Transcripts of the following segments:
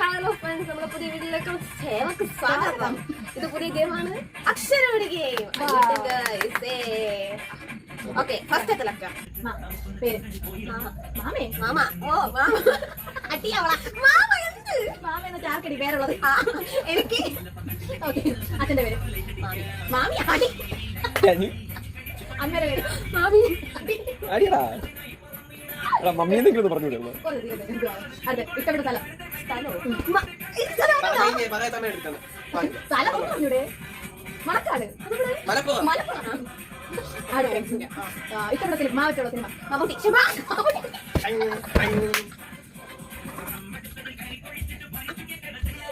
Hello friends, നമ്മുടെ പുതിയ വീഡിയോയിലേക്ക് സേവക്ക് സ്വാഗതം. ഇത് പുതിയ ഗെയിമാണ്, അക്ഷരവിടി ഗെയിം. Okay, first select. പേര് മാമേ. മാമ. ഓ മാമ. അടിയാവള. മാമ എന്ത്? മാമ എന്ന ചാർക്കടി പേരുള്ളത്. എനിക്ക് ഓക്കെ. അച്ഛന്റെ പേര് മാമി. അടി. അമ്മയുടെ പേര് മാമി. അടിയടാ മമ്മി എന്തെങ്കിലും പറഞ്ഞു വിടുള്ളൂ. അതെ. ഇഷ്ടപ്പെട്ട സ്ഥലം സ്ഥലം പറഞ്ഞൂടെ? മണക്കാട്. മലപ്പുറം. ഇഷ്ടപ്പെട്ട സിനിമ മാവറ്റുള്ള സിനിമ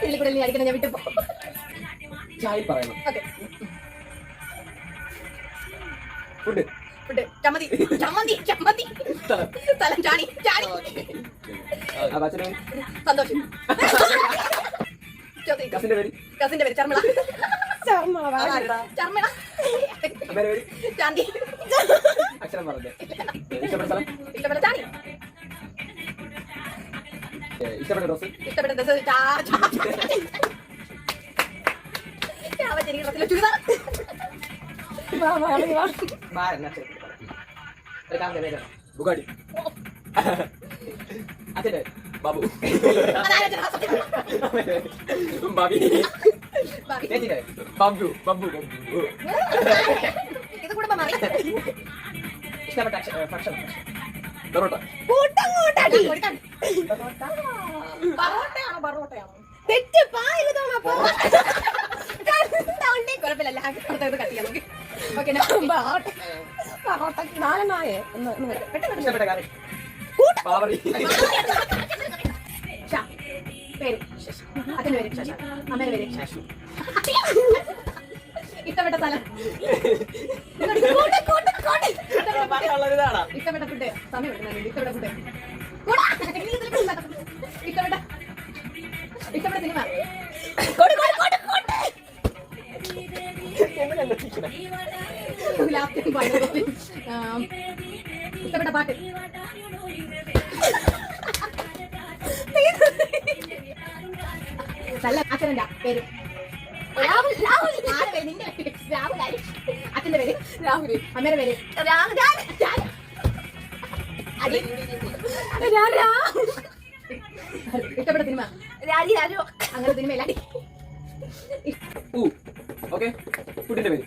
വെള്ളിക്കുടലിനെ അടിക്കണം ഞാൻ വിട്ടപ്പോ. ചായ പറയണം. ഓക്കെ. ഫുഡ് ഫുഡ് ചമ്മന്തി. ചമ്മന്തി. ചമ്മന്തി. സ്ഥലം ചാണി. ചാണി. സന്തോഷം. കസിന്റെ പേര് കസിന്റെ പേര് ചർമ്മള. ചർമ്മള. ചാന്തി. അക്ഷരം പറഞ്ഞേ. ഇഷ്ടപ്പെട്ട സ്ഥലം ഇഷ്ടപ്പെട്ട ചാണി. ഇഷ്ടപ്പെട്ട ഡ്രസ് ഇഷ്ടപ്പെട്ട ഡ്രസ് ചാവച്ചേരി ഡ്രസ്സിലെ ചുരിദാർ. ബുഗാടി. അച്ഛൻ്റെ ബാബു. ബാബി. ചേച്ചിയുടെ ബബ്ബു. ബബ്ബു. ഇത് കുടുംബം മാറി. ഇഷ്ടപ്പെട്ട ഭക്ഷണം പൊറോട്ട. പറോട്ടയാണോ? തെറ്റ്. കുഴപ്പമില്ല. ഇഷ്ടപ്പെട്ട കറി പാവറി. പേര് അച്ഛന്റെ പേര് അമ്മയുടെ പേര് ഇഷ്ടപ്പെട്ട സ്ഥലം ഇഷ്ടപ്പെട്ട ഫുഡ് സമയം ഇഷ്ടപ്പെട്ട ഫുഡ് ഇഷ്ടപ്പെട്ട സിനിമ ഇഷ്ടപ്പെട്ട പാട്ട് നല്ല അച്ഛൻ്റെ പേര് രാഹുൽ. നിന്റെ രാഹുൽ. അച്ഛന്റെ പേര് രാഹുൽ. അമ്മയുടെ പേര് ഇഷ്ടപ്പെട്ട സിനിമ രാജി രാജു. അങ്ങനെ സിനിമയില്ല. ഓക്കെ. ഫുഡിന്റെ പേര്